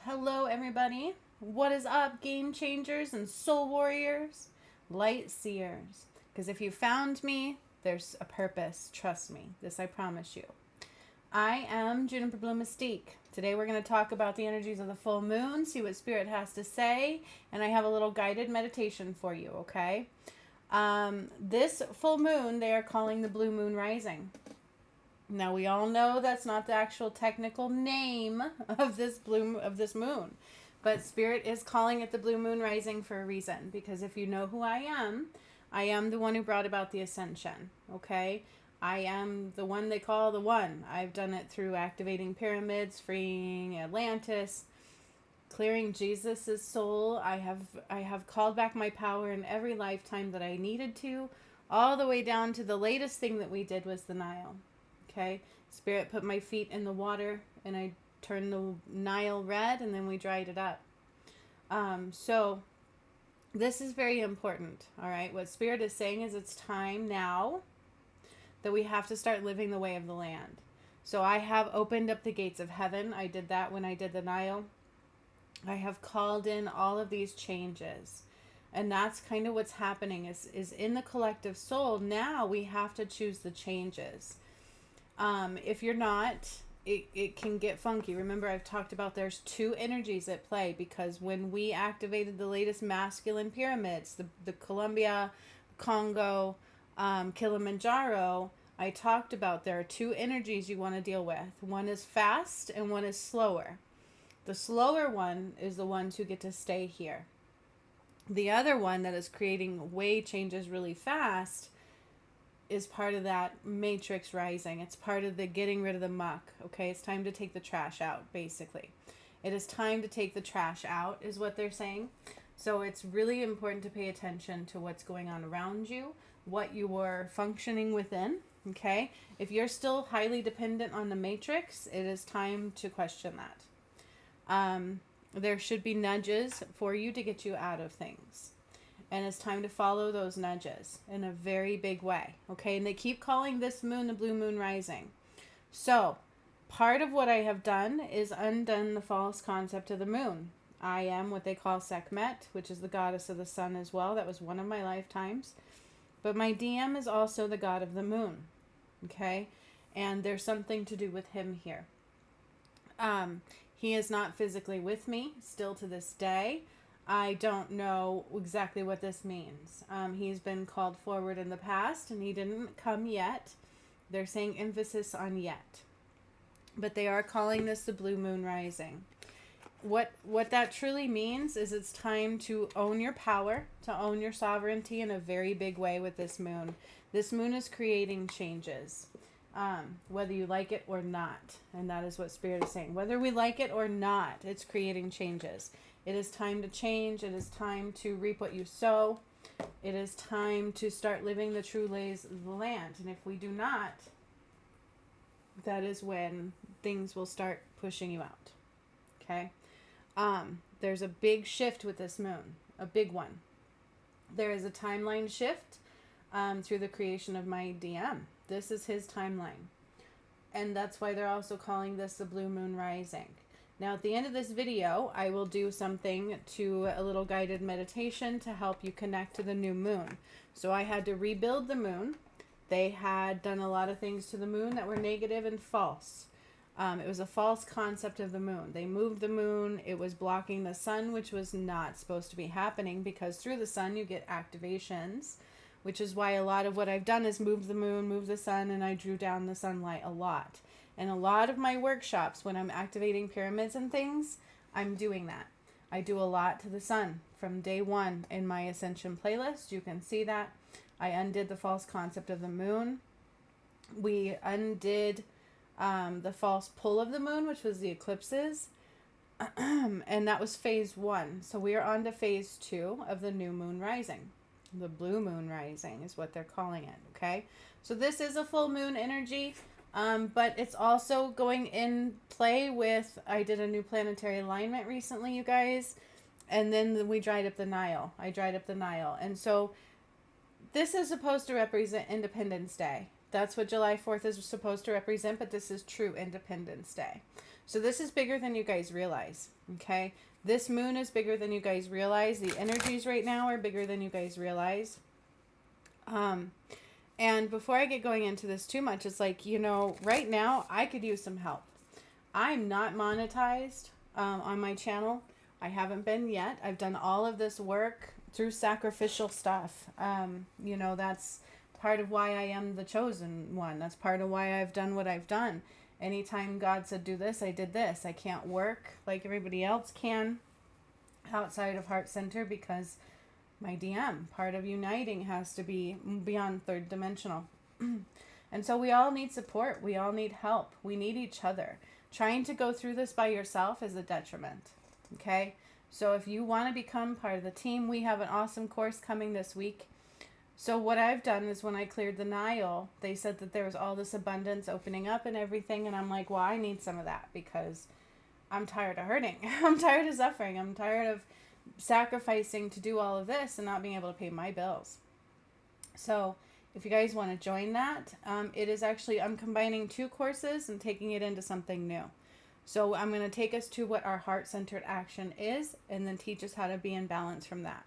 Hello, everybody. What is up, game changers and soul warriors, light seers? Because if you found me, there's a purpose. Trust me. This I promise you. I am Juniper Blue Mystique. Today we're going to talk about the energies of the full moon, see what Spirit has to say, and I have a little guided meditation for you, okay? This full moon, they are calling the blue moon rising. Now we all know that's not the actual technical name of this moon, but Spirit is calling it the blue moon rising for a reason. Because if you know who I am the one who brought about the Ascension. Okay, I am the one they call the One. I've done it through activating pyramids, freeing Atlantis, clearing Jesus's soul. I have called back my power in every lifetime that I needed to, all the way down to the latest thing that we did was the Nile. Okay, Spirit put my feet in the water and I turned the Nile red and then we dried it up. So this is very important. All right, what Spirit is saying is it's time now that we have to start living the way of the land. So I have opened up the gates of heaven. I did that when I did the Nile. I have called in all of these changes. And that's kind of what's happening is in the collective soul. Now we have to choose the changes. If you're not, it can get funky. Remember, I've talked about there's two energies at play, because when we activated the latest masculine pyramids, the Columbia, Congo, Kilimanjaro, I talked about there are two energies you want to deal with. One is fast and one is slower. The slower one is the ones who get to stay here. The other one that is creating way changes really fast is part of that matrix rising. It's part of the getting rid of the muck. Okay, it's time to take the trash out, basically. It is time to take the trash out, is what they're saying. So it's really important to pay attention to what's going on around you, what you are functioning within. Okay, if you're still highly dependent on the matrix, it is time to question that. There should be nudges for you to get you out of things. And it's time to follow those nudges in a very big way. Okay, and they keep calling this moon the blue moon rising. So part of what I have done is undone the false concept of the moon. I am what they call Sekhmet, which is the goddess of the sun as well. That was one of my lifetimes. But my DM is also the god of the moon. Okay, and there's something to do with him here. He is not physically with me still to this day. I don't know exactly what this means. He's been called forward in the past and he didn't come yet. They're saying emphasis on yet. But they are calling this the blue moon rising. What that truly means is it's time to own your power, to own your sovereignty in a very big way with this moon. This moon is creating changes. Whether you like it or not. And that is what Spirit is saying. Whether we like it or not, it's creating changes. It is time to change. It is time to reap what you sow. It is time to start living the true lays of the land. And if we do not, that is when things will start pushing you out. Okay? There's a big shift with this moon. A big one. There is a timeline shift through the creation of my DM. This is his timeline. And that's why they're also calling this the blue moon rising. Now, at the end of this video, I will do something to a little guided meditation to help you connect to the new moon. So I had to rebuild the moon. They had done a lot of things to the moon that were negative and false. It was a false concept of the moon. They moved the moon. It was blocking the sun, which was not supposed to be happening, because through the sun you get activations, which is why a lot of what I've done is moved the moon, moved the sun, and I drew down the sunlight a lot. And a lot of my workshops, when I'm activating pyramids and things, I'm doing that. I do a lot to the sun from day one in my Ascension playlist. You can see that. I undid the false concept of the moon. We undid the false pull of the moon, which was the eclipses. And that was phase 1. So we are on to phase 2 of the new moon rising. The blue moon rising is what they're calling it. Okay. So this is a full moon energy. But it's also going in play with, I did a new planetary alignment recently, you guys, and then we dried up the Nile. I dried up the Nile. And so this is supposed to represent Independence Day. That's what July 4th is supposed to represent, but this is true Independence Day. So this is bigger than you guys realize, okay? This moon is bigger than you guys realize. The energies right now are bigger than you guys realize. And before I get going into this too much, it's like, you know, right now I could use some help. I'm not monetized on my channel. I haven't been yet. I've done all of this work through sacrificial stuff. You know, that's part of why I am the chosen one. That's part of why I've done what I've done. Anytime God said do this, I did this. I can't work like everybody else can outside of Heart Center because my DM, part of uniting, has to be beyond third dimensional. And so we all need support. We all need help. We need each other. Trying to go through this by yourself is a detriment. Okay? So if you want to become part of the team, we have an awesome course coming this week. So what I've done is when I cleared the Nile, they said that there was all this abundance opening up and everything. And I'm like, well, I need some of that because I'm tired of hurting. I'm tired of suffering. I'm tired of sacrificing to do all of this and not being able to pay my bills. So if you guys want to join that, it is actually, I'm combining 2 courses and taking it into something new. So I'm going to take us to what our heart-centered action is and then teach us how to be in balance from that.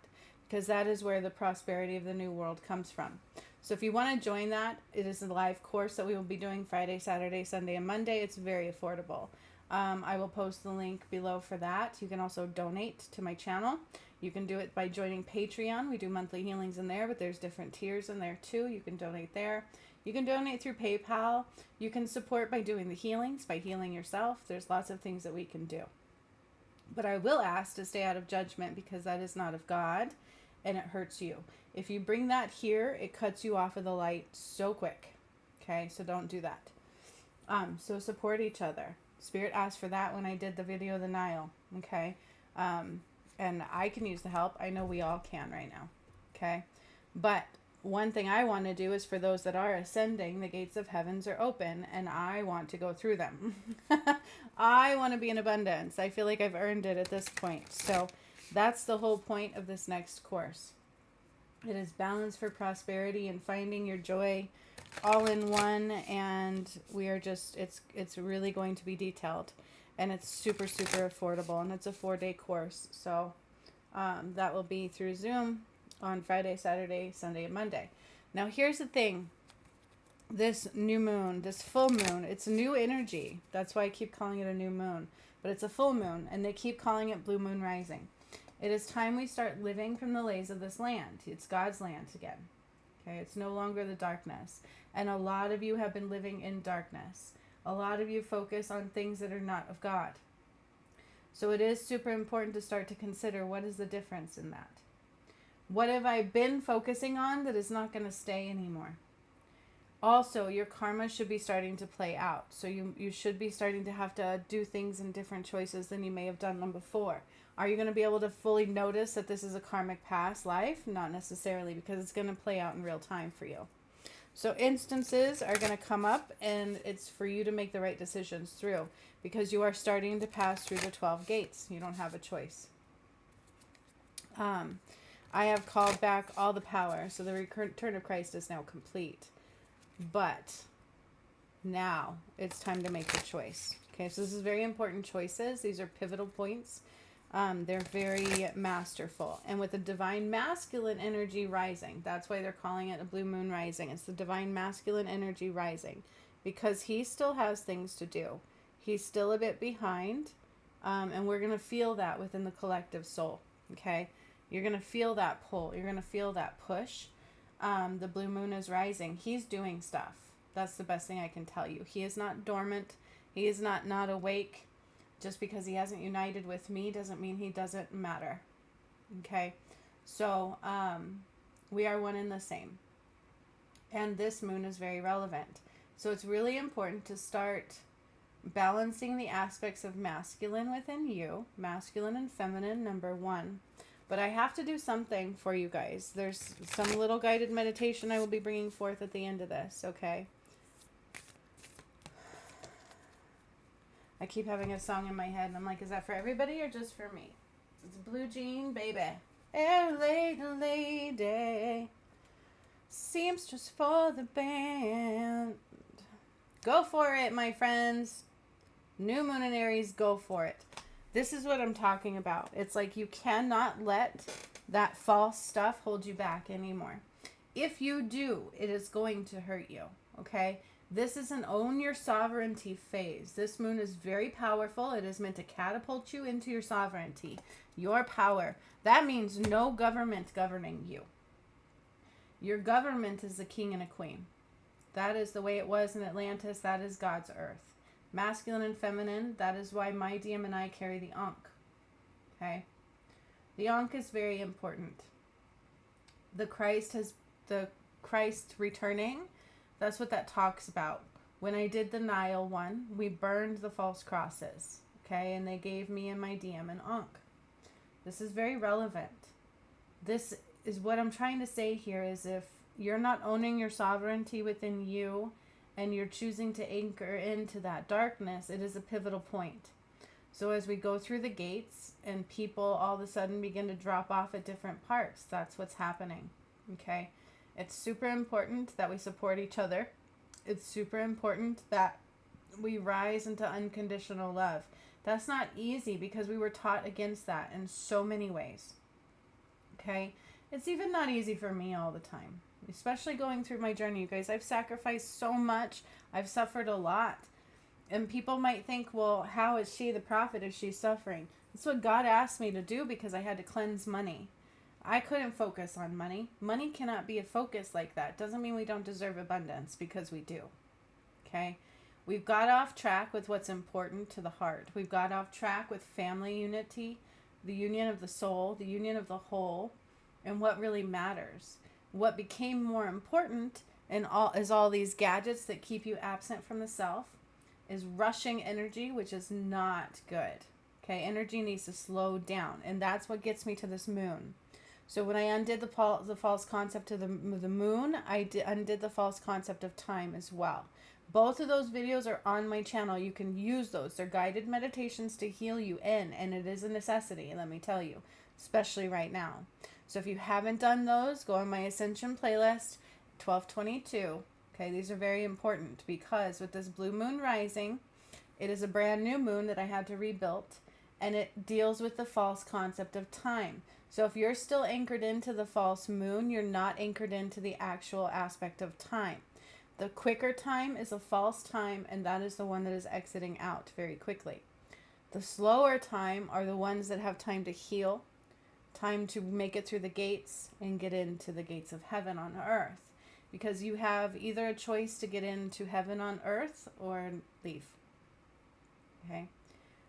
Because that is where the prosperity of the new world comes from. So if you want to join that, it is a live course that we will be doing Friday, Saturday, Sunday, and Monday. It's very affordable. I will post the link below for that. You can also donate to my channel. You can do it by joining Patreon. We do monthly healings in there, but there's different tiers in there too. You can donate there. You can donate through PayPal. You can support by doing the healings, by healing yourself. There's lots of things that we can do. But I will ask to stay out of judgment because that is not of God and it hurts you. If you bring that here, it cuts you off of the light so quick. Okay, so don't do that. So support each other. Spirit asked for that when I did the video of the Nile. Okay, and I can use the help. I know we all can right now. Okay, but one thing I want to do is for those that are ascending, the gates of heavens are open and I want to go through them. I want to be in abundance. I feel like I've earned it at this point. So that's the whole point of this next course. It is balance for prosperity and finding your joy all in one, and we are just, it's really going to be detailed, and it's super affordable, and it's a 4-day course. So that will be through Zoom on Friday, Saturday, Sunday, and Monday. Now here's the thing. This new moon, this full moon, it's a new energy. That's why I keep calling it a new moon. But it's a full moon, and they keep calling it blue moon rising. It is time we start living from the lays of this land. It's God's land again. Okay, it's no longer the darkness. And a lot of you have been living in darkness. A lot of you focus on things that are not of God. So it is super important to start to consider what is the difference in that. What have I been focusing on that is not going to stay anymore? Also, your karma should be starting to play out. So you should be starting to have to do things in different choices than you may have done them before. Are you going to be able to fully notice that this is a karmic past life? Not necessarily, because it's going to play out in real time for you. So instances are going to come up, and it's for you to make the right decisions through, because you are starting to pass through the 12 gates. You don't have a choice. I have called back all the power, so the return of Christ is now complete. But now it's time to make a choice. Okay, so this is very important choices. These are pivotal points. They're very masterful. And with the divine masculine energy rising, that's why they're calling it a blue moon rising. It's the divine masculine energy rising because he still has things to do. He's still a bit behind. And we're going to feel that within the collective soul. Okay, you're going to feel that pull. You're going to feel that push. The blue moon is rising. He's doing stuff. That's the best thing I can tell you. He is not dormant. He is not awake. Just because he hasn't united with me doesn't mean he doesn't matter. Okay? So, we are one and the same. And this moon is very relevant. So it's really important to start balancing the aspects of masculine within you. Masculine and feminine, number 1. But I have to do something for you guys. There's some little guided meditation I will be bringing forth at the end of this, okay? I keep having a song in my head, and I'm like, is that for everybody or just for me? It's Blue Jean, baby. Air lady. Seamstress for the band. Go for it, my friends. New moon in Aries, go for it. This is what I'm talking about. It's like you cannot let that false stuff hold you back anymore. If you do, it is going to hurt you, okay? This is an own your sovereignty phase. This moon is very powerful. It is meant to catapult you into your sovereignty, your power. That means no government governing you. Your government is a king and a queen. That is the way it was in Atlantis. That is God's earth. Masculine and feminine, that is why my DM and I carry the Ankh. Okay? The Ankh is very important. The Christ returning, that's what that talks about. When I did the Nile one, we burned the false crosses. Okay? And they gave me and my DM an Ankh. This is very relevant. This is what I'm trying to say here is if you're not owning your sovereignty within you and you're choosing to anchor into that darkness, it is a pivotal point. So as we go through the gates and people all of a sudden begin to drop off at different parts, that's what's happening. Okay? It's super important that we support each other. It's super important that we rise into unconditional love. That's not easy because we were taught against that in so many ways. Okay? It's even not easy for me all the time, especially going through my journey. You guys, I've sacrificed so much. I've suffered a lot. And people might think, well, how is she the prophet if she's suffering? That's what God asked me to do because I had to cleanse money. I couldn't focus on money. Money cannot be a focus like that. Doesn't mean we don't deserve abundance, because we do. Okay? We've got off track with what's important to the heart. We've got off track with family unity, the union of the soul, the union of the whole, and what really matters. What became more important and all these gadgets that keep you absent from the self is rushing energy, which is not good. Okay, energy needs to slow down, and that's what gets me to this moon. So when I undid the false concept of the moon, I undid the false concept of time as well. Both of those videos are on my channel. You can use those. They're guided meditations to heal you in, and it is a necessity, let me tell you, especially right now. So if you haven't done those, go on my Ascension playlist, 1222. Okay, these are very important because with this blue moon rising, it is a brand new moon that I had to rebuild, and it deals with the false concept of time. So if you're still anchored into the false moon, you're not anchored into the actual aspect of time. The quicker time is a false time, and that is the one that is exiting out very quickly. The slower time are the ones that have time to heal, time to make it through the gates and get into the gates of heaven on earth. Because you have either a choice to get into heaven on earth or leave. Okay?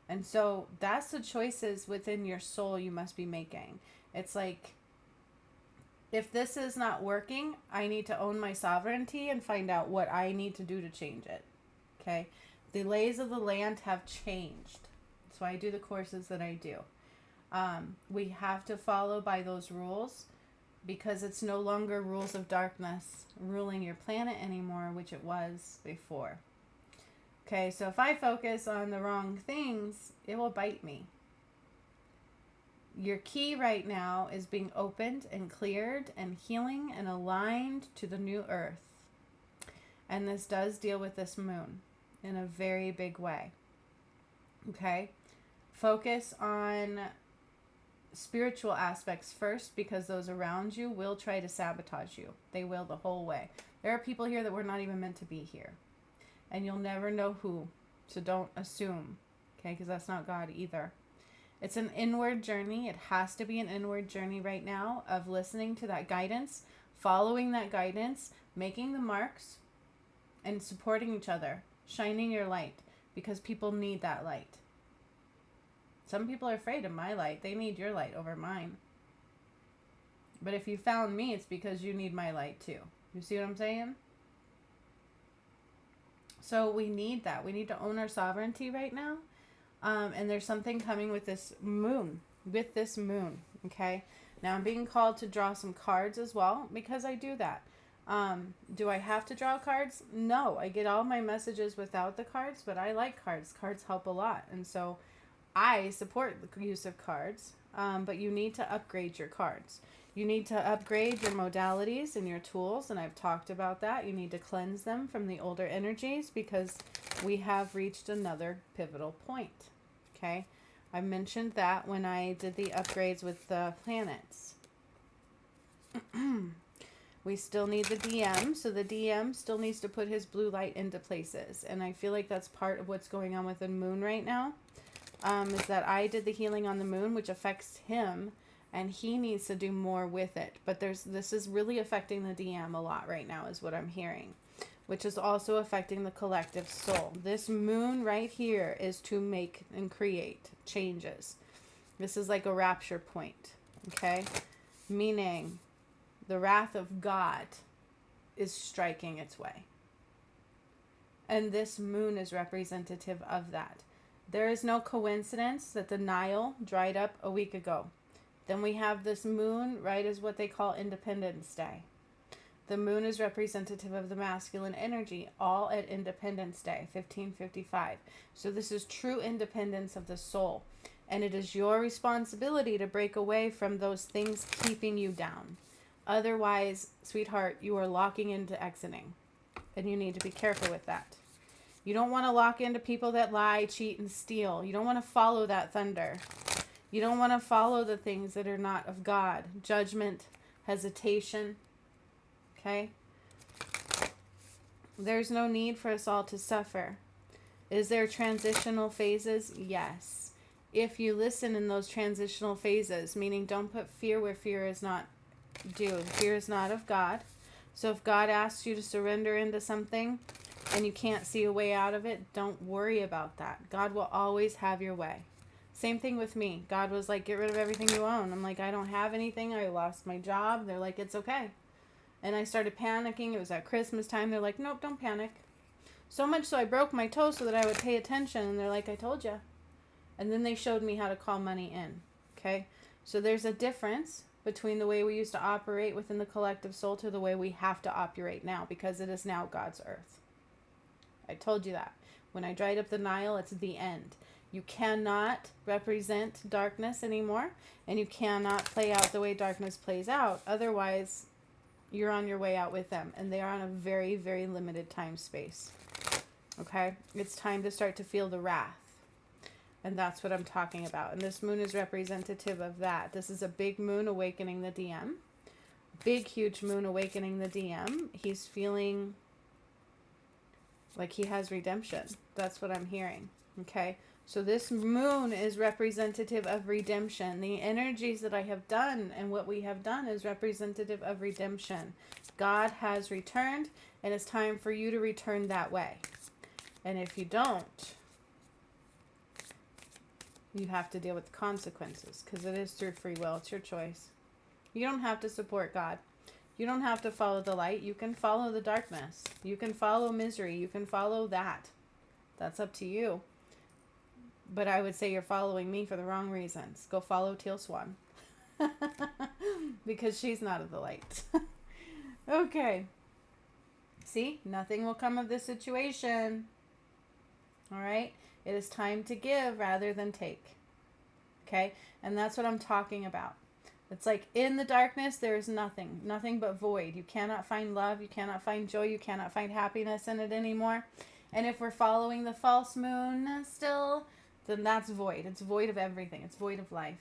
And so that's the choices within your soul you must be making. It's like, if this is not working, I need to own my sovereignty and find out what I need to do to change it. Okay? The lays of the land have changed. That's why I do the courses that I do. We have to follow by those rules because it's no longer rules of darkness ruling your planet anymore, which it was before. Okay, so if I focus on the wrong things, it will bite me. Your key right now is being opened and cleared and healing and aligned to the new earth. And this does deal with this moon in a very big way. Okay? Focus on spiritual aspects first, because those around you will try to sabotage you. They will the whole way. There are people here that were not even meant to be here. And you'll never know who. So don't assume. Okay? Because that's not God either. It's an inward journey. It has to be an inward journey right now of listening to that guidance, following that guidance, making the marks, and supporting each other, shining your light, because people need that light. Some people are afraid of my light. They need your light over mine. But if you found me, it's because you need my light too. You see what I'm saying? So we need that. We need to own our sovereignty right now. And there's something coming with this moon. Okay? Now I'm being called to draw some cards as well, because I do that. Do I have to draw cards? No. I get all my messages without the cards, but I like cards. Cards help a lot. And so I support the use of cards, but you need to upgrade your cards. You need to upgrade your modalities and your tools, and I've talked about that. You need to cleanse them from the older energies because we have reached another pivotal point. Okay? I mentioned that when I did the upgrades with the planets. We still need the DM, so the DM still needs to put his blue light into places. And I feel like that's part of what's going on with the moon right now, is that I did the healing on the moon, which affects him, and he needs to do more with it. But this is really affecting the DM a lot right now, is what I'm hearing, which is also affecting the collective soul. This moon right here is to make and create changes. This is like a rapture point, okay? Meaning the wrath of God is striking its way. And this moon is representative of that. There is no coincidence that the Nile dried up a week ago. Then we have this moon, right, as what they call Independence Day. The moon is representative of the masculine energy, all at Independence Day, 1555. So this is true independence of the soul. And it is your responsibility to break away from those things keeping you down. Otherwise, sweetheart, you are locking into exiting. And you need to be careful with that. You don't want to lock into people that lie, cheat, and steal. You don't want to follow that thunder. You don't want to follow the things that are not of God. Judgment, hesitation. Okay? There's no need for us all to suffer. Is there transitional phases? Yes. If you listen in those transitional phases, meaning don't put fear where fear is not due. Fear is not of God. So if God asks you to surrender into something and you can't see a way out of it, don't worry about that. God will always have your way. Same thing with me. God was like, get rid of everything you own. I'm like, I don't have anything. I lost my job. They're like, it's okay. And I started panicking. It was at Christmas time. They're like, nope, don't panic. So much so I broke my toe so that I would pay attention. And they're like, I told you. And then they showed me how to call money in. Okay? So there's a difference between the way we used to operate within the collective soul to the way we have to operate now, because it is now God's earth. I told you that. When I dried up the Nile, it's the end. You cannot represent darkness anymore, and you cannot play out the way darkness plays out. Otherwise, you're on your way out with them, and they are on a very, very limited time space. Okay? It's time to start to feel the wrath. And that's what I'm talking about. And this moon is representative of that. This is a big moon awakening the DM. Big, huge moon awakening the DM. He's feeling like he has redemption. That's what I'm hearing. Okay? So this moon is representative of redemption. The energies that I have done and what we have done is representative of redemption. God has returned, and it's time for you to return that way. And if you don't, you have to deal with the consequences, because it is through free will. It's your choice. You don't have to support God. You don't have to follow the light. You can follow the darkness. You can follow misery. You can follow that. That's up to you. But I would say you're following me for the wrong reasons. Go follow Teal Swan. Because she's not of the light. Okay. See? Nothing will come of this situation. All right? It is time to give rather than take. Okay? And that's what I'm talking about. It's like in the darkness, there is nothing. Nothing but void. You cannot find love. You cannot find joy. You cannot find happiness in it anymore. And if we're following the false moon still, then that's void. It's void of everything. It's void of life.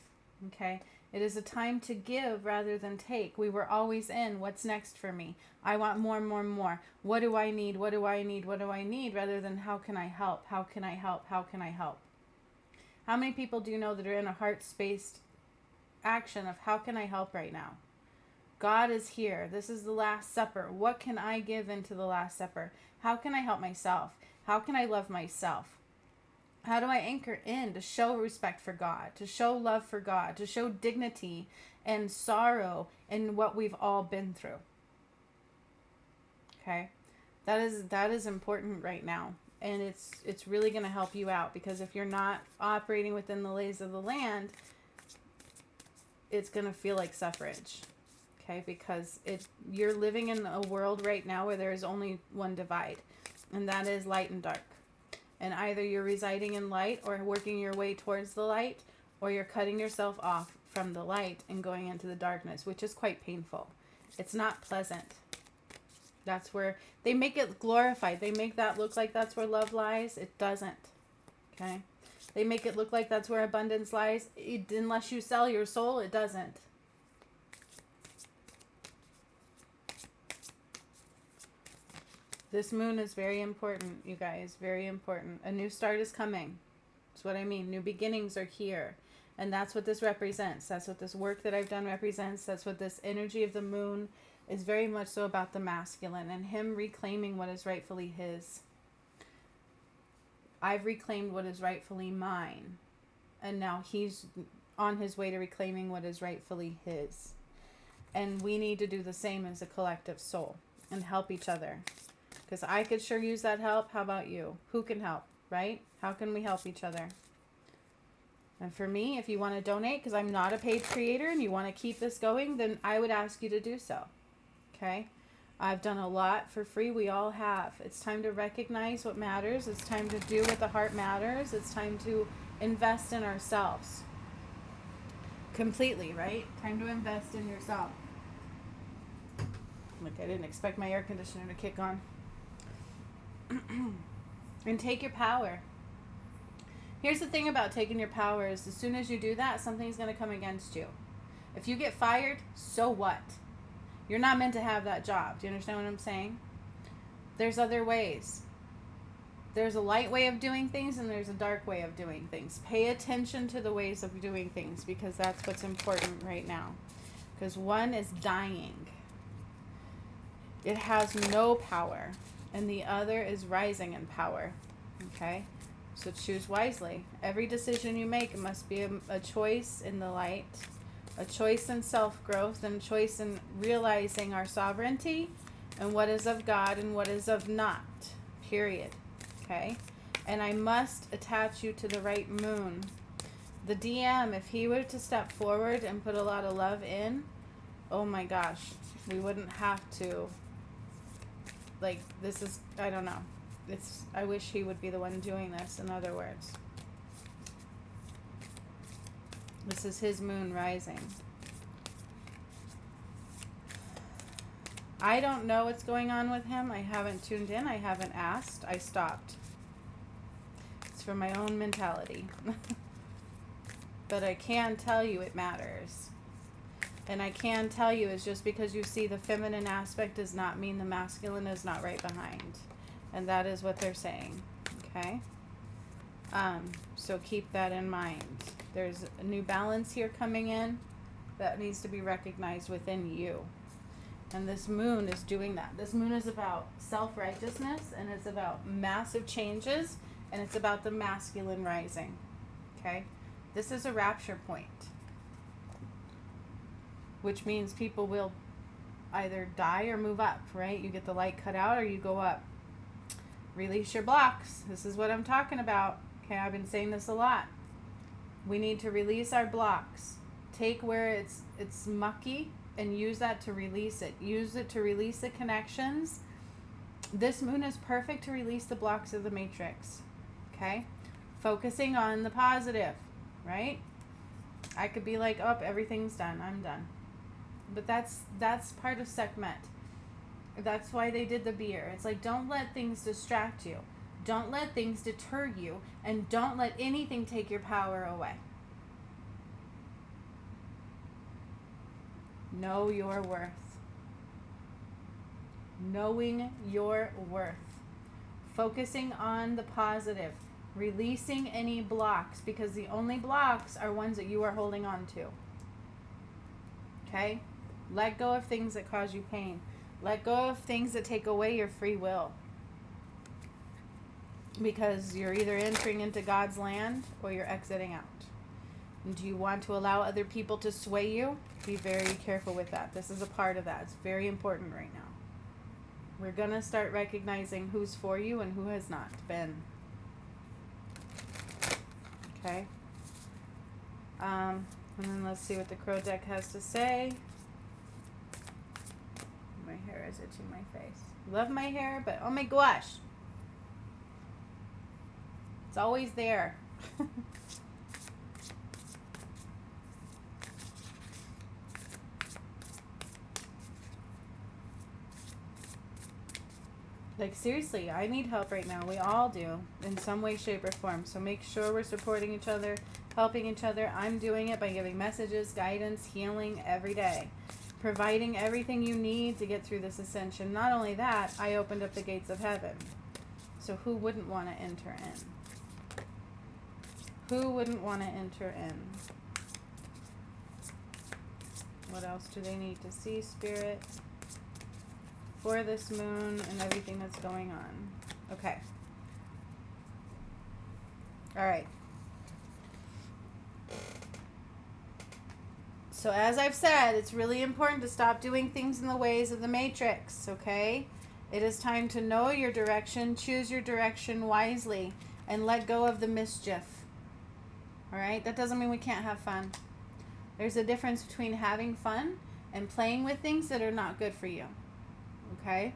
Okay? It is a time to give rather than take. We were always in, what's next for me? I want more, more, more. What do I need? What do I need? What do I need? Rather than how can I help? How can I help? How can I help? How many people do you know that are in a heart-spaced action of how can I help right now? God is here. This is the Last Supper. What can I give into the Last Supper? How can I help myself? How can I love myself? How do I anchor in to show respect for God, to show love for God, to show dignity and sorrow in what we've all been through? Okay? That is important right now. And it's really going to help you out, because if you're not operating within the lays of the land, it's going to feel like suffrage. Okay? Because you're living in a world right now where there is only one divide, and that is light and dark. And either you're residing in light or working your way towards the light, or you're cutting yourself off from the light and going into the darkness, which is quite painful. It's not pleasant. That's where they make it glorified. They make that look like that's where love lies. It doesn't. Okay? They make it look like that's where abundance lies. Unless you sell your soul, it doesn't. This moon is very important, you guys. Very important. A new start is coming. That's what I mean. New beginnings are here. And that's what this represents. That's what this work that I've done represents. That's what this energy of the moon is very much so about, the masculine and him reclaiming what is rightfully his. I've reclaimed what is rightfully mine. And now he's on his way to reclaiming what is rightfully his. And we need to do the same as a collective soul and help each other. Because I could sure use that help. How about you? Who can help, right? How can we help each other? And for me, if you want to donate, because I'm not a paid creator and you want to keep this going, then I would ask you to do so. Okay? I've done a lot for free. We all have. It's time to recognize what matters. It's time to do what the heart matters. It's time to invest in ourselves. Completely, right? Time to invest in yourself. Look, I didn't expect my air conditioner to kick on. And take your power. Here's the thing about taking your power is as soon as you do that, something's going to come against you. If you get fired, so what? You're not meant to have that job. Do you understand what I'm saying? There's other ways. There's a light way of doing things and there's a dark way of doing things. Pay attention to the ways of doing things because that's what's important right now. Because one is dying. It has no power. And the other is rising in power. Okay? So choose wisely. Every decision you make must be a choice in the light, a choice in self-growth, and a choice in realizing our sovereignty and what is of God and what is of not. Period. Okay? And I must attach you to the right moon. The DM, if he were to step forward and put a lot of love in, oh my gosh, we wouldn't have to. Like, this is, I don't know. I wish he would be the one doing this, in other words. This is his moon rising. I don't know what's going on with him. I haven't tuned in. I haven't asked. I stopped. It's for my own mentality. But I can tell you it matters. And I can tell you is just because you see the feminine aspect does not mean the masculine is not right behind. And that is what they're saying. Okay? So keep that in mind. There's a new balance here coming in that needs to be recognized within you. And this moon is doing that. This moon is about self-righteousness and it's about massive changes and it's about the masculine rising. Okay? This is a rapture point. Which means people will either die or move up, right? You get the light cut out or you go up. Release your blocks. This is what I'm talking about. Okay, I've been saying this a lot. We need to release our blocks. Take where it's mucky and use that to release it. Use it to release the connections. This moon is perfect to release the blocks of the matrix. Okay? Focusing on the positive, right? I could be like, oh, everything's done. I'm done. But that's part of Sekhmet. That's why they did the beer. It's like, don't let things distract you. Don't let things deter you. And don't let anything take your power away. Know your worth. Knowing your worth. Focusing on the positive. Releasing any blocks. Because the only blocks are ones that you are holding on to. Okay? Let go of things that cause you pain. Let go of things that take away your free will. Because you're either entering into God's land or you're exiting out. And do you want to allow other people to sway you? Be very careful with that. This is a part of that. It's very important right now. We're going to start recognizing who's for you and who has not been. Okay? And then let's see what the Crow deck has to say. My hair is itching my face. Love my hair, but oh my gosh. It's always there. Like, seriously, I need help right now. We all do, in some way, shape, or form. So make sure we're supporting each other, helping each other. I'm doing it by giving messages, guidance, healing every day, providing everything you need to get through this ascension. Not only that, I opened up the gates of heaven. So who wouldn't want to enter in? Who wouldn't want to enter in? What else do they need to see, Spirit, for this moon and everything that's going on? Okay. All right. So as I've said, it's really important to stop doing things in the ways of the matrix, okay? It is time to know your direction, choose your direction wisely, and let go of the mischief. All right? That doesn't mean we can't have fun. There's a difference between having fun and playing with things that are not good for you. Okay?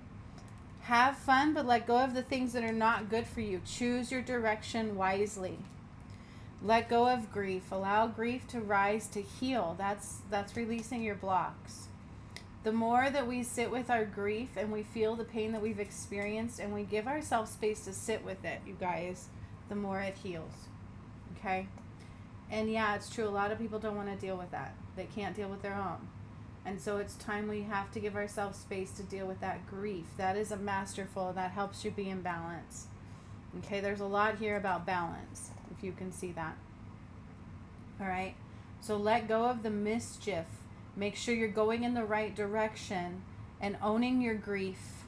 Have fun, but let go of the things that are not good for you. Choose your direction wisely. Let go of grief. Allow grief to rise, to heal. That's releasing your blocks. The more that we sit with our grief and we feel the pain that we've experienced and we give ourselves space to sit with it, you guys, the more it heals. Okay? And yeah, it's true. A lot of people don't want to deal with that. They can't deal with their own. And so it's time we have to give ourselves space to deal with that grief. That is a masterful. That helps you be in balance. Okay, there's a lot here about balance, if you can see that. All right? So let go of the mischief. Make sure you're going in the right direction and owning your grief,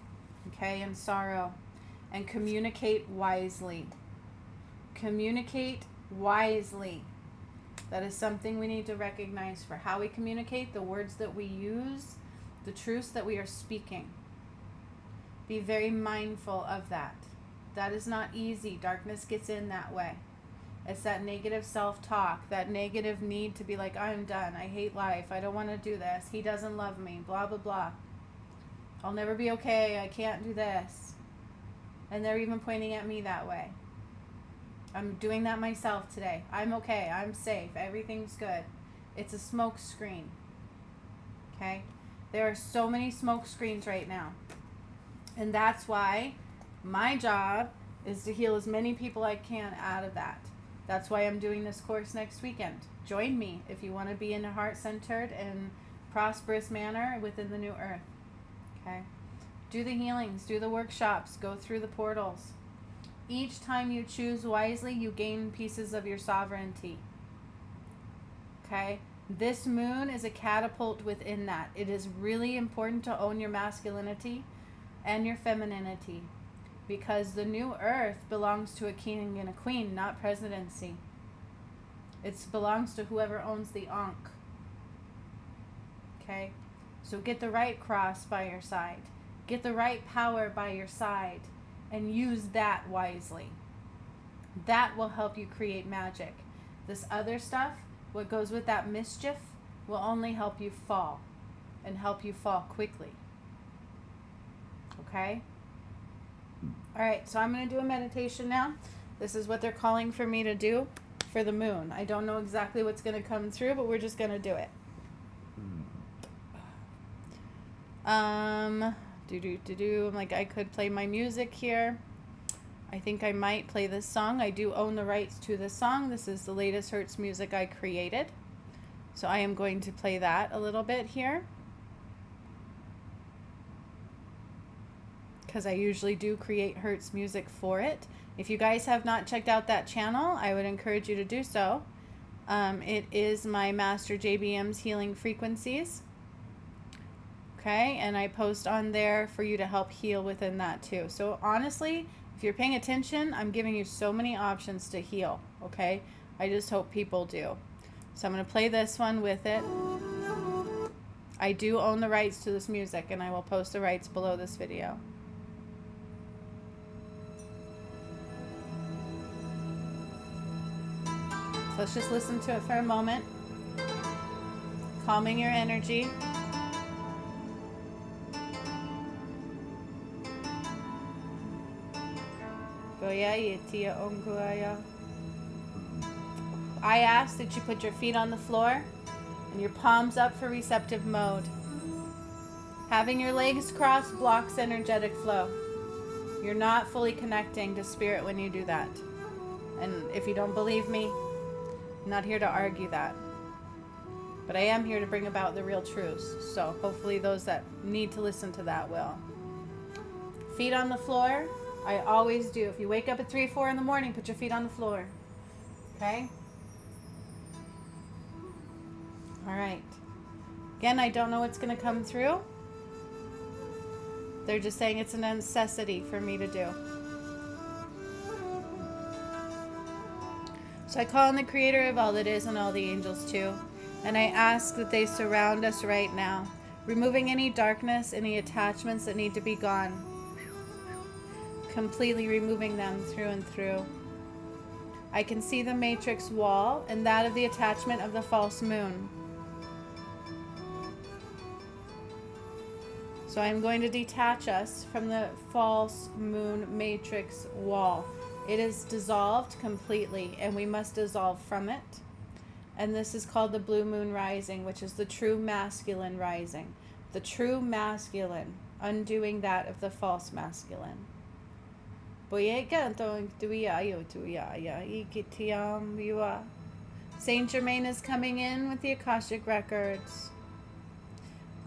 okay, and sorrow. And communicate wisely. Communicate wisely. That is something we need to recognize for how we communicate, the words that we use, the truths that we are speaking. Be very mindful of that. That is not easy. Darkness gets in that way. It's that negative self-talk, that negative need to be like, I'm done. I hate life. I don't want to do this. He doesn't love me. Blah, blah, blah. I'll never be okay. I can't do this. And they're even pointing at me that way. I'm doing that myself today. I'm okay. I'm safe. Everything's good. It's a smoke screen. Okay? There are so many smoke screens right now. And that's why my job is to heal as many people I can out of that. That's why I'm doing this course next weekend. Join me if you want to be in a heart-centered and prosperous manner within the new earth. Okay? Do the healings. Do the workshops. Go through the portals. Each time you choose wisely, you gain pieces of your sovereignty. Okay? This moon is a catapult within that. It is really important to own your masculinity and your femininity, because the new earth belongs to a king and a queen, not presidency. It belongs to whoever owns the Ankh. Okay? So get the right cross by your side. Get the right power by your side. And use that wisely. That will help you create magic. This other stuff, what goes with that mischief, will only help you fall. And help you fall quickly. Okay? Alright, so I'm going to do a meditation now. This is what they're calling for me to do for the moon. I don't know exactly what's going to come through, but we're just going to do it. I'm like, I could play my music here. I think I might play this song. I do own the rights to this song. This is the latest Hertz music I created. So I am going to play that a little bit here, because I usually do create Hertz music for it. If you guys have not checked out that channel, I would encourage you to do so. It is my Master JBM's Healing Frequencies. Okay, and I post on there for you to help heal within that too. So honestly, if you're paying attention, I'm giving you so many options to heal, okay? I just hope people do. So I'm going to play this one with it. I do own the rights to this music, and I will post the rights below this video. So let's just listen to it for a moment. Calming your energy. I ask that you put your feet on the floor and your palms up for receptive mode. Having your legs crossed blocks energetic flow. You're not fully connecting to spirit when you do that. And if you don't believe me, I'm not here to argue that. But I am here to bring about the real truths. So hopefully those that need to listen to that will. Feet on the floor. I always do. If you wake up at 3, 4 in the morning, put your feet on the floor. Okay? All right. Again, I don't know what's going to come through. They're just saying it's a necessity for me to do. So I call on the creator of all that is and all the angels too. And I ask that they surround us right now, removing any darkness, any attachments that need to be gone. Completely removing them through and through. I can see the matrix wall and that of the attachment of the false moon. So I'm going to detach us from the false moon matrix wall. It is dissolved completely, and we must dissolve from it. And this is called the blue moon rising, which is the true masculine rising. The true masculine, undoing that of the false masculine. Saint Germain is coming in with the Akashic records.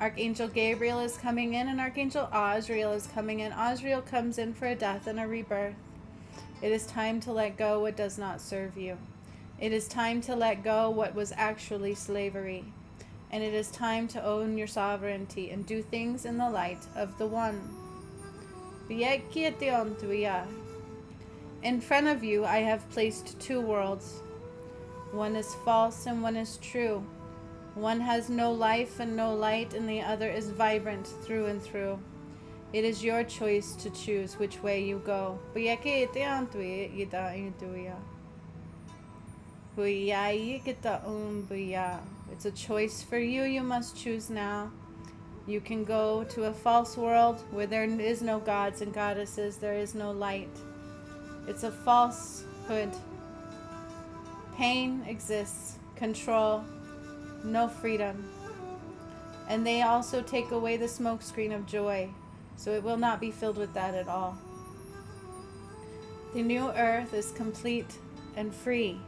Archangel Gabriel is coming in, and Archangel Azrael is coming in. Azrael comes in for a death and a rebirth. It is time to let go what does not serve you. It is time to let go what was actually slavery. And it is time to own your sovereignty and do things in the light of the One. In front of you, I have placed 2 worlds. One is false and one is true. One has no life and no light, and the other is vibrant through and through. It is your choice to choose which way you go. It's a choice for you. You must choose now. You can go to a false world where there is no gods and goddesses. There is no light. It's a falsehood. Pain exists. Control. No freedom. And they also take away the smokescreen of joy, so it will not be filled with that at all. The new earth is complete and free.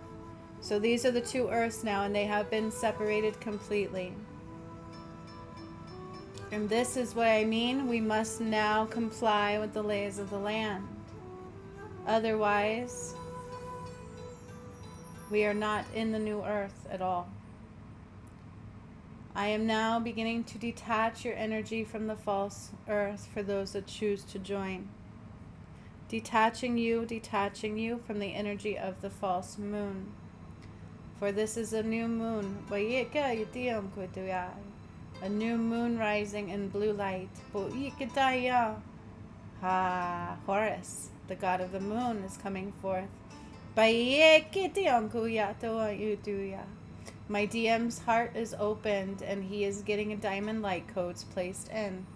So these are the 2 earths now, and they have been separated completely. And this is what I mean. We must now comply with the lays of the land. Otherwise, we are not in the new earth at all. I am now beginning to detach your energy from the false earth for those that choose to join. Detaching you from the energy of the false moon. For this is a new moon. A new moon rising in blue light. Horus, the god of the moon, is coming forth. My DM's heart is opened, and he is getting a diamond light codes placed in.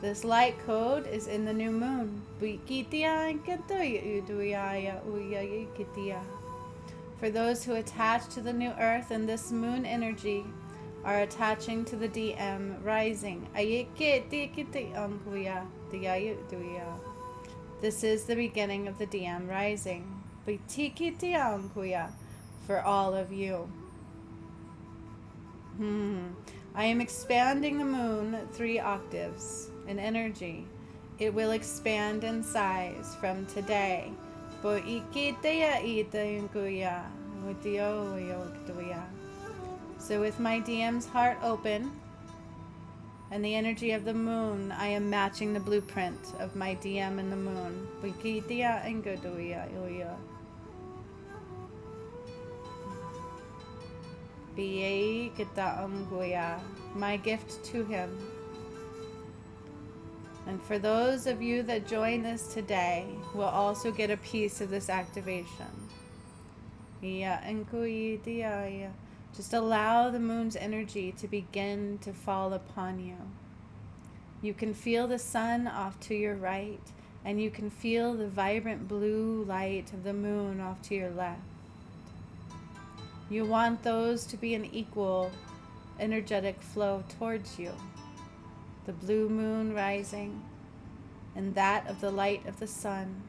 This light code is in the new moon. For those who attach to the new earth and this moon energy are attaching to the DM rising. This is the beginning of the DM rising. For all of you. I am expanding the moon 3 octaves in energy. It will expand in size from today. So with my DM's heart open and the energy of the moon, I am matching the blueprint of my DM and the moon. My gift to him. And for those of you that join this today, will also get a piece of this activation. Just allow the moon's energy to begin to fall upon you. You can feel the sun off to your right, and you can feel the vibrant blue light of the moon off to your left. You want those to be an equal energetic flow towards you. the blue moon rising, and that of the light of the sun,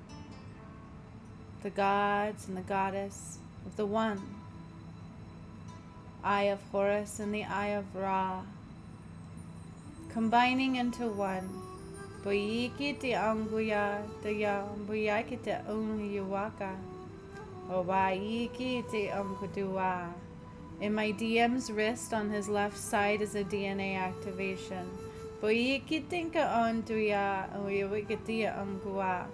the gods and the goddess of the one, eye of Horus and the eye of Ra, combining into one. Boyiki te anguya te ya boyaki te ungiwaka. Obaiki te unkudua. In my DM's wrist on his left side is a DNA activation. Boyiki tinka onduya oyawikitia ungua.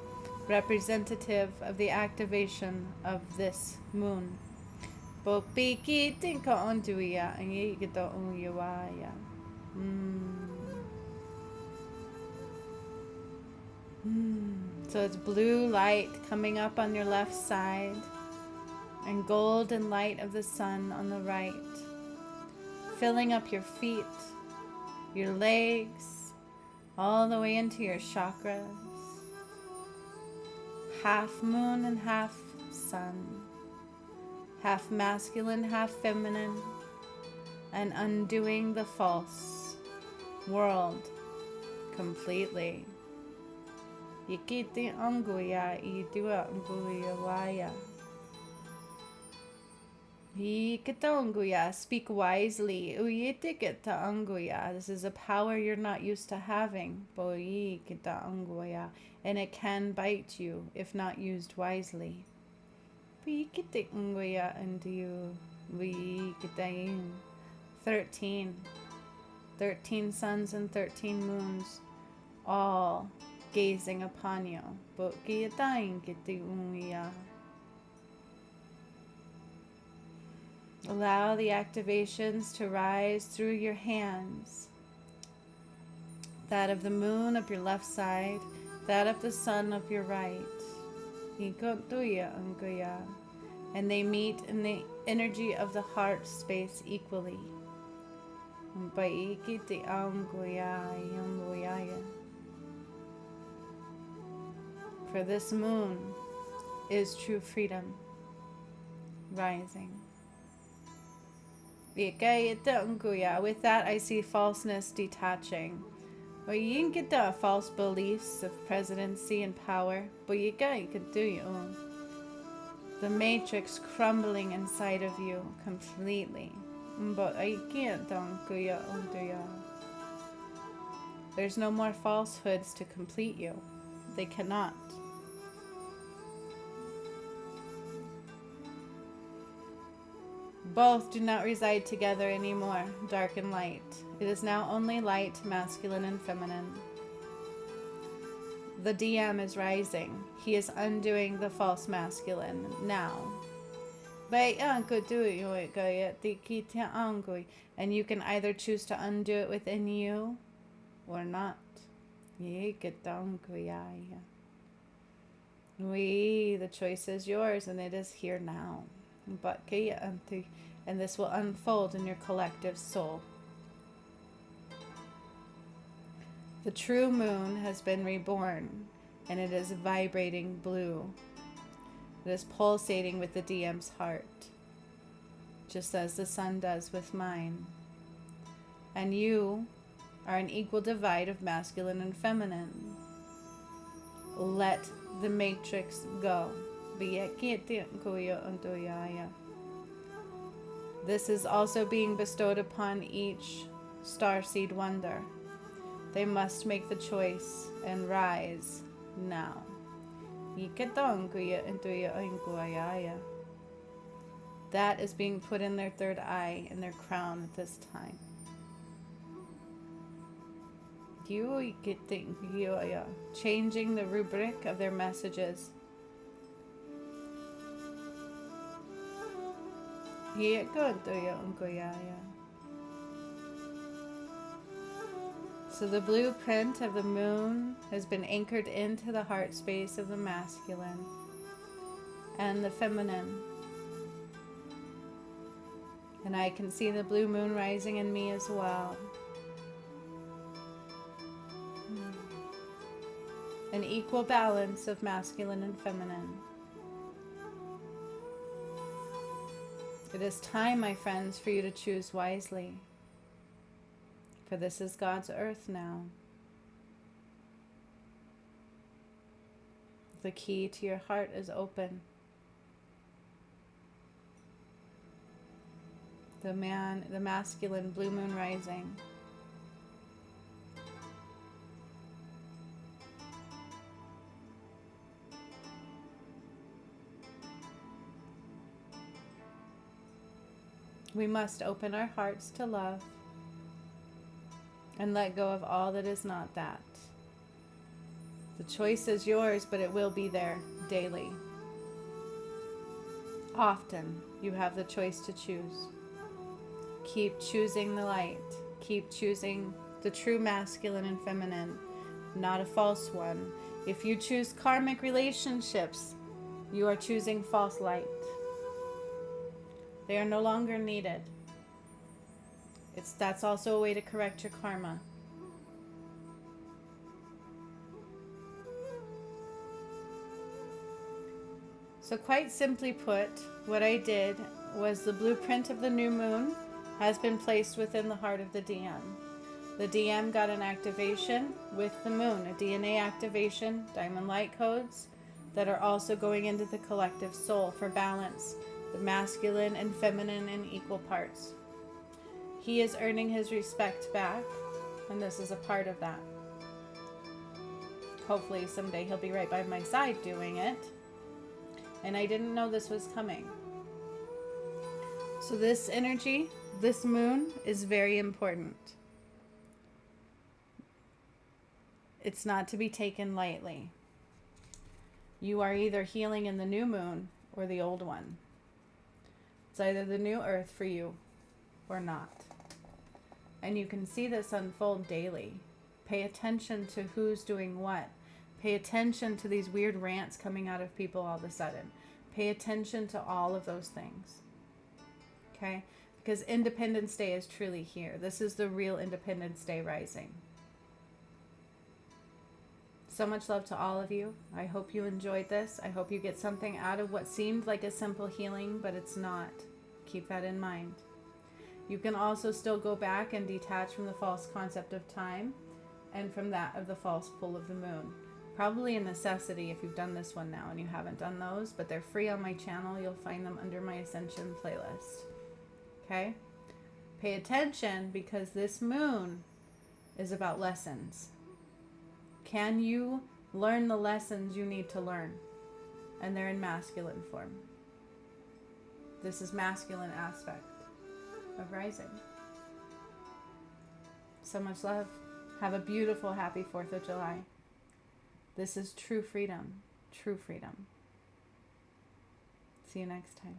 Representative of the activation of this moon. Bopiki tinka onduya and yikito unyawaya. So it's blue light coming up on your left side and golden light of the sun on the right, filling up your feet, your legs, all the way into your chakras. Half moon and half sun, half masculine, half feminine, and undoing the false world completely. Yikiti anguya idua anguya waya. Yikatanguya, speak wisely. Uyitikita anguya. This is a power you're not used to having. Boyikita anguya. And it can bite you if not used wisely. Bikiti anguya and you. Wikitayin. 13. 13 suns and 13 moons. All gazing upon you. Bokiyatain kiti unguya. Allow the activations to rise through your hands. That of the moon up your left side, that of the sun up your right. And they meet in the energy of the heart space equally. For this moon is true freedom rising. With that, I see falseness detaching. You can get the false beliefs of presidency and power, but you can do your own. The matrix crumbling inside of you completely. But I can't There's no more falsehoods to complete you. They cannot. Both do not reside together anymore, dark and light. It is now only light, masculine and feminine. The DM is rising. He is undoing the false masculine now. And you can either choose to undo it within you or not. The choice is yours, and it is here now. And this will unfold in your collective soul. The true moon has been reborn, and it is vibrating blue. It is pulsating with the DM's heart, just as the sun does with mine. And you are an equal divide of masculine and feminine. Let the matrix go. This is also being bestowed upon each starseed wonder. They must make the choice and rise now. That is being put in their third eye and their crown at this time. Changing the rubric of their messages. So the blueprint of the moon has been anchored into the heart space of the masculine and the feminine. And I can see the blue moon rising in me as well. An equal balance of masculine and feminine. It is time, my friends, for you to choose wisely. For this is God's earth now. The key to your heart is open. The masculine blue moon rising. We must open our hearts to love and let go of all that is not that. The choice is yours, but it will be there daily. Often you have the choice to choose. Keep choosing the light. Keep choosing the true masculine and feminine, not a false one. If you choose karmic relationships, you are choosing false light. They are no longer needed. That's also a way to correct your karma. So quite simply put, what I did was the blueprint of the new moon has been placed within the heart of the DM. The DM got an activation with the moon, a DNA activation, diamond light codes that are also going into the collective soul for balance, the masculine and feminine in equal parts. He is earning his respect back, and this is a part of that. Hopefully someday he'll be right by my side doing it. And I didn't know this was coming. So this energy, this moon, is very important. It's not to be taken lightly. You are either healing in the new moon or the old one. It's either the new earth for you or not. And you can see this unfold daily. Pay attention to who's doing what. Pay attention to these weird rants coming out of people all of a sudden. Pay attention to all of those things. Okay? Because Independence Day is truly here. This is the real Independence Day rising. So much love to all of you. I hope you enjoyed this. I hope you get something out of what seemed like a simple healing, but it's not. Keep that in mind. You can also still go back and detach from the false concept of time and from that of the false pull of the moon. Probably a necessity if you've done this one now and you haven't done those, but they're free on my channel. You'll find them under my Ascension playlist. Okay? Pay attention because this moon is about lessons. Can you learn the lessons you need to learn? And they're in masculine form. This is masculine aspect of rising. So much love. Have a beautiful, happy 4th of July. This is true freedom. True freedom. See you next time.